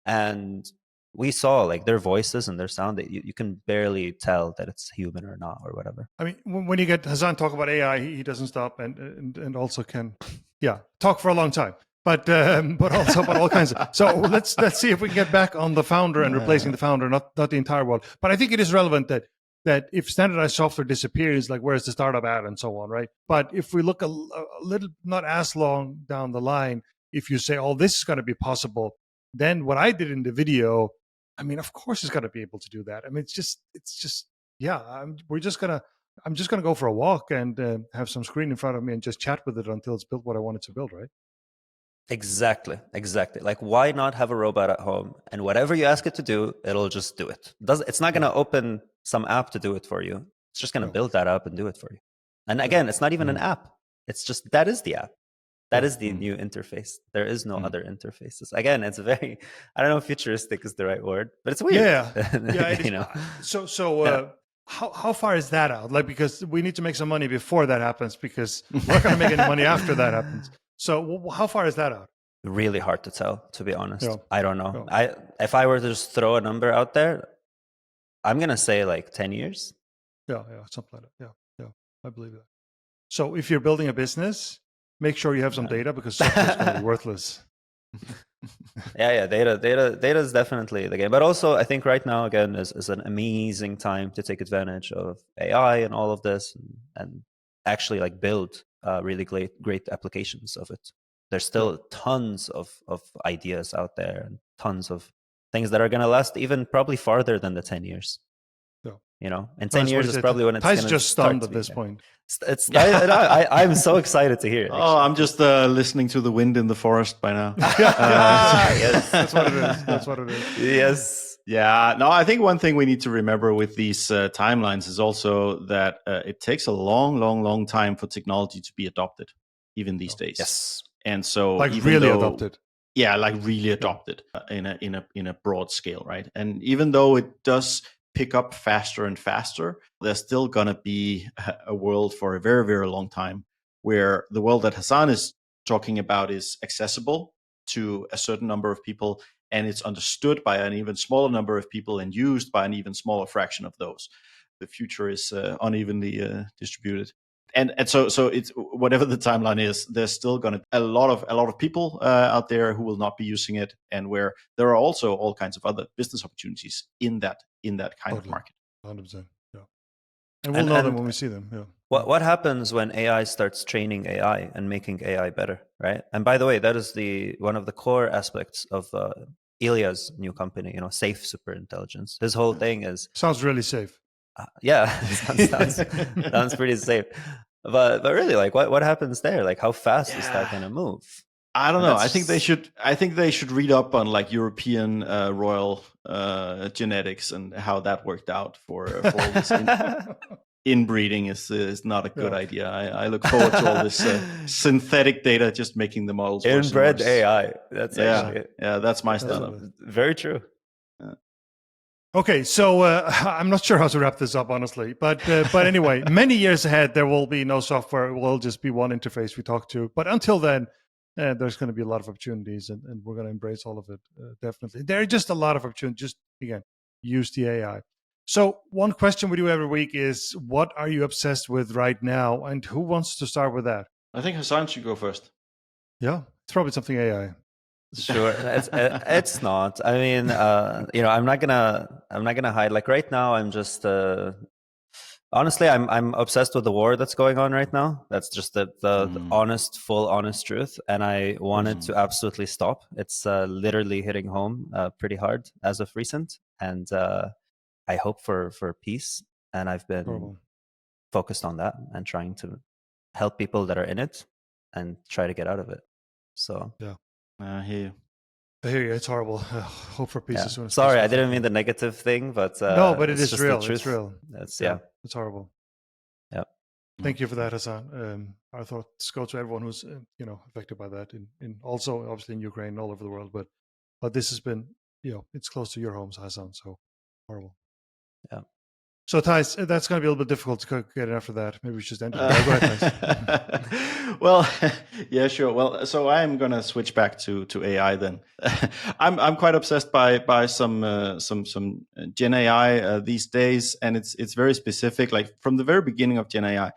Speaker 3: And we saw like their voices and their sound that you can barely tell that it's human or not or whatever.
Speaker 1: I mean, when you get Hassan talk about AI, he doesn't stop and also can, talk for a long time. But also about all kinds of. So let's see if we can get back on the founder and replacing the founder, not the entire world. But I think it is relevant that if standardized software disappears, like where's the startup at and so on, right? But if we look a little, not as long down the line, if you say, oh, this is going to be possible, then what I did in the video, I mean, of course it's going to be able to do that. I mean, it's just, I'm just going to go for a walk and have some screen in front of me and just chat with it until it's built what I want it to build, right?
Speaker 3: Exactly. Like, why not have a robot at home and whatever you ask it to do, it'll just do it. It's not going to open some app to do it for you. It's just going to build that app and do it for you. And again, it's not even an app. It's just, that is the app. That is the new interface. There is no other interfaces. Again, it's very, I don't know if futuristic is the right word, but it's weird.
Speaker 1: Yeah. It is. So how far is that out? Like, because we need to make some money before that happens, because we're not going to make any money after that happens. So how far is that out?
Speaker 3: Really hard to tell, to be honest. I don't know. If I were to just throw a number out there, I'm going to say like 10 years.
Speaker 1: Yeah, something like that. Yeah, I believe that. So if you're building a business, make sure you have some data, because software is going to be worthless.
Speaker 3: Data is definitely the game. But also, I think right now, again, is an amazing time to take advantage of AI and all of this and actually like build really great applications of it. There's still tons of ideas out there and tons of things that are going to last even probably farther than the 10 years. In 10 years is probably when it's
Speaker 1: Theis just stunned at this point.
Speaker 3: I'm so excited to hear it.
Speaker 2: Oh, I'm just listening to the wind in the forest by now.
Speaker 1: Yes, that's what it is.
Speaker 3: Yes.
Speaker 2: Yeah, no, I think one thing we need to remember with these timelines is also that it takes a long time for technology to be adopted, even these days.
Speaker 3: Yes.
Speaker 2: And so
Speaker 1: like really adopted.
Speaker 2: Yeah, like really adopted in a broad scale, right? And even though it does pick up faster and faster, there's still going to be a world for a very, very long time where the world that Hassan is talking about is accessible to a certain number of people, and it's understood by an even smaller number of people and used by an even smaller fraction of those. The future is unevenly distributed. And so it's whatever the timeline is, there's still going to be a lot of people out there who will not be using it, and where there are also all kinds of other business opportunities in that kind of market.
Speaker 1: 100%. Yeah, and we'll know them when we see them. Yeah.
Speaker 3: What happens when AI starts training AI and making AI better, right? And by the way, that is one of the core aspects of Ilya's new company. Safe superintelligence. His whole thing is
Speaker 1: sounds really safe.
Speaker 3: Sounds pretty safe. But really, like, what happens there? Like, how fast is that going to move?
Speaker 2: I don't know. I think they should read up on like European royal genetics and how that worked out for all this inbreeding is not a good idea. I look forward to all this synthetic data just making the models worse and
Speaker 3: Inbred
Speaker 2: worse.
Speaker 3: AI. That's actually
Speaker 2: that's my standard.
Speaker 3: very true.
Speaker 1: Okay, so I'm not sure how to wrap this up, honestly. But anyway, many years ahead, there will be no software. It will just be one interface we talk to. But until then, there's going to be a lot of opportunities, and we're going to embrace all of it, definitely. There are just a lot of opportunities. Just, again, use the AI. So one question we do every week is, what are you obsessed with right now? And who wants to start with that?
Speaker 2: I think Hassan should go first.
Speaker 1: Yeah, it's probably something AI.
Speaker 3: Sure, it's not. I mean, I'm not gonna hide. Like right now, I'm just honestly, I'm obsessed with the war that's going on right now. That's just the full honest truth, and I want it to absolutely stop. It's literally hitting home pretty hard as of recent, and I hope for peace. And I've been focused on that and trying to help people that are in it and try to get out of it. So
Speaker 1: yeah.
Speaker 2: I hear you.
Speaker 1: I hear you. It's horrible. Hope for peace as soon as
Speaker 3: Sorry,
Speaker 1: possible.
Speaker 3: I didn't mean the negative thing, but
Speaker 1: no, but it
Speaker 3: it's
Speaker 1: is real.
Speaker 3: It's
Speaker 1: real.
Speaker 3: It's
Speaker 1: it's horrible.
Speaker 3: Yeah.
Speaker 1: Thank you for that, Hassan. Our thoughts go to everyone who's affected by that, in also obviously in Ukraine, all over the world. But this has been it's close to your homes, Hassan. So horrible.
Speaker 3: Yeah.
Speaker 1: So Theis, that's going to be a little bit difficult to get after that. Maybe we should just end it. Go ahead, Theis.
Speaker 2: Well, yeah, sure. Well, so I'm going to switch back to AI then. I'm quite obsessed by some Gen AI these days, and it's very specific. Like from the very beginning of Gen AI,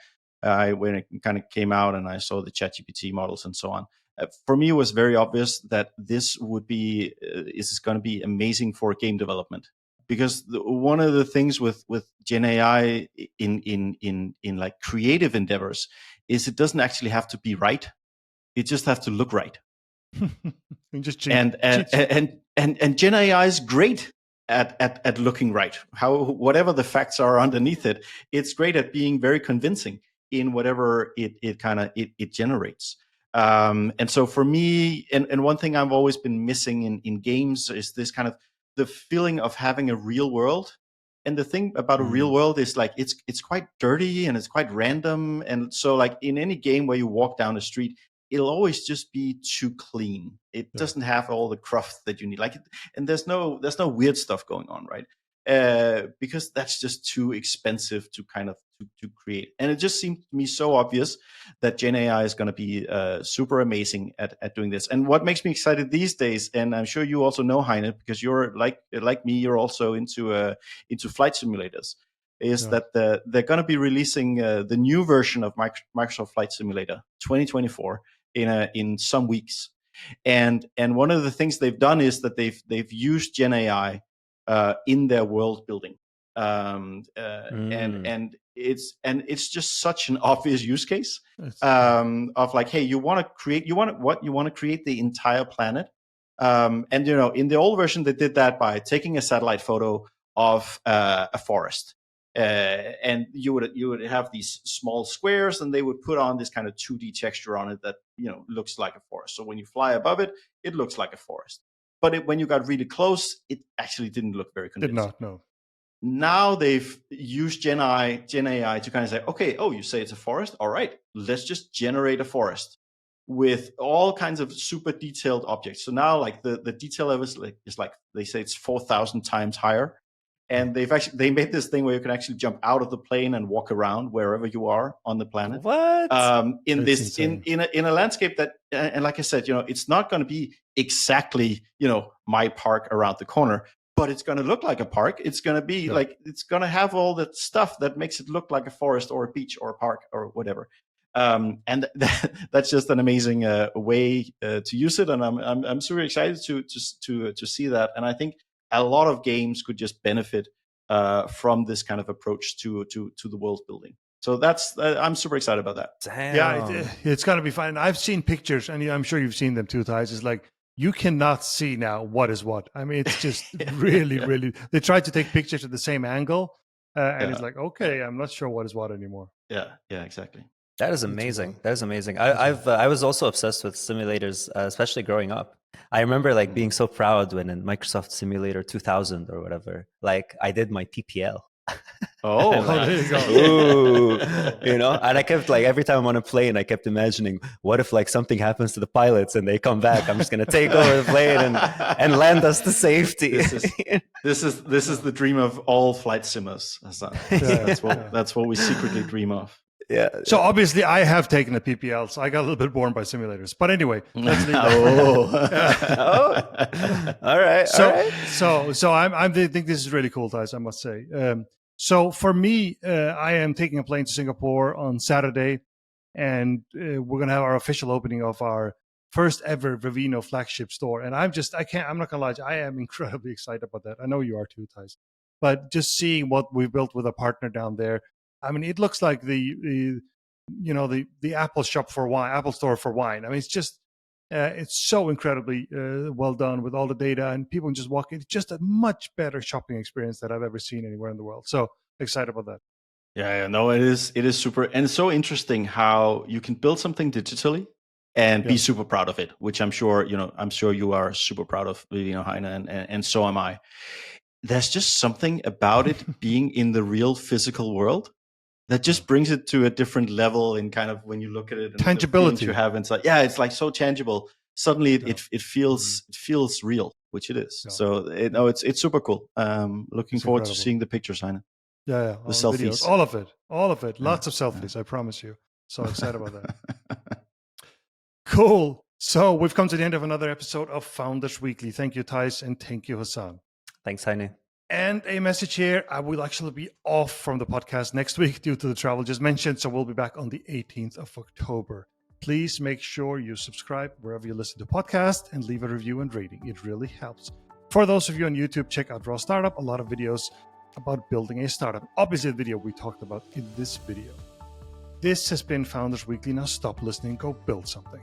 Speaker 2: when it kind of came out, and I saw the ChatGPT models and so on. For me, it was very obvious that this is going to be amazing for game development. Because one of the things with Gen AI in like creative endeavors is it doesn't actually have to be right; it just has to look right. And Gen AI is great at looking right. Whatever the facts are underneath it, it's great at being very convincing in whatever it generates. And so for me, and one thing I've always been missing in games is this kind of the feeling of having a real world. And the thing about a real world is like it's quite dirty and it's quite random. And so like in any game where you walk down the street, it'll always just be too clean. It doesn't have all the cruft that you need. And there's no weird stuff going on, right? Because that's just too expensive to kind of to create. And it just seemed to me so obvious that Gen AI is going to be super amazing at doing this. And what makes me excited these days, and I'm sure you also know, Heini, because you're like me, you're also into flight simulators, is that they're going to be releasing the new version of Microsoft Flight Simulator 2024 in some weeks. And one of the things they've done is that they've used Gen AI in their world building, and it's just such an obvious use case of like, hey, you want to create the entire planet, and in the old version they did that by taking a satellite photo of a forest, and you would have these small squares, and they would put on this kind of 2D texture on it that looks like a forest. So when you fly above it, it looks like a forest. But when you got really close, it actually didn't look very convincing.
Speaker 1: Did not, no.
Speaker 2: Now they've used Gen AI to kind of say, okay, you say it's a forest? All right, let's just generate a forest with all kinds of super detailed objects. So now like the detail level is like they say it's 4,000 times higher. And they made this thing where you can actually jump out of the plane and walk around wherever you are on the planet.
Speaker 3: What?
Speaker 2: In a landscape that, and like I said, it's not going to be exactly my park around the corner, but it's going to look like a park. It's going to be like it's going to have all the stuff that makes it look like a forest or a beach or a park or whatever. And that's just an amazing way to use it, and I'm super excited to see that. And I think a lot of games could just benefit from this kind of approach to the world building. So that's I'm super excited about that.
Speaker 3: Damn.
Speaker 1: Yeah, it's going to be fun. I've seen pictures, and I'm sure you've seen them too, Theis. It's like you cannot see now what is what. I mean, it's just really. They tried to take pictures at the same angle, and it's like, okay, I'm not sure what is what anymore.
Speaker 2: Yeah, exactly.
Speaker 3: That is amazing. That is amazing. I was also obsessed with simulators, especially growing up. I remember like being so proud when in Microsoft Simulator 2000 or whatever, like I did my PPL.
Speaker 2: Oh,
Speaker 3: And, like,
Speaker 1: there you go.
Speaker 3: ooh, you know, and I kept like every time I'm on a plane, I kept imagining, what if like something happens to the pilots and they come back? I'm just gonna take over the plane and land us to safety.
Speaker 2: This is the dream of all flight simmers, Hassan. That's what we secretly dream of.
Speaker 3: Yeah.
Speaker 1: So obviously I have taken a PPL, so I got a little bit bored by simulators. But anyway, let's leave that.
Speaker 3: All right.
Speaker 1: So I think this is really cool, Theis, I must say. So for me, I am taking a plane to Singapore on Saturday, and we're going to have our official opening of our first ever Vivino flagship store. And I'm not going to lie, I am incredibly excited about that. I know you are too, Theis. But just seeing what we've built with a partner down there, I mean, it looks like the Apple shop for wine, Apple store for wine. I mean, it's just it's so incredibly well done with all the data, and people can just walk in. It's just a much better shopping experience that I've ever seen anywhere in the world. So excited about that.
Speaker 2: Yeah, no, it is super, and it's so interesting how you can build something digitally and be super proud of it, which I'm sure you are super proud of, Heini, and so am I. There's just something about it being in the real physical world that just brings it to a different level in kind of when you look at it, and
Speaker 1: tangibility
Speaker 2: you have inside. Yeah, it's like so tangible. Suddenly it feels real, which it is. Yeah. So it's super cool. Looking forward to seeing the pictures, Heini.
Speaker 1: Yeah,
Speaker 2: the selfies,
Speaker 1: videos, all of it. Lots of selfies, I promise you. So excited about that. Cool. So we've come to the end of another episode of Founders Weekly. Thank you, Theis, and thank you, Hassan.
Speaker 3: Thanks, Heini.
Speaker 1: And a message here, I will actually be off from the podcast next week due to the travel just mentioned, so we'll be back on the 18th of October. Please make sure you subscribe wherever you listen to podcasts and leave a review and rating. It really helps. For those of you on YouTube, check out Raw Startup, a lot of videos about building a startup. Obviously, the video we talked about in this video. This has been Founders Weekly. Now stop listening, go build something.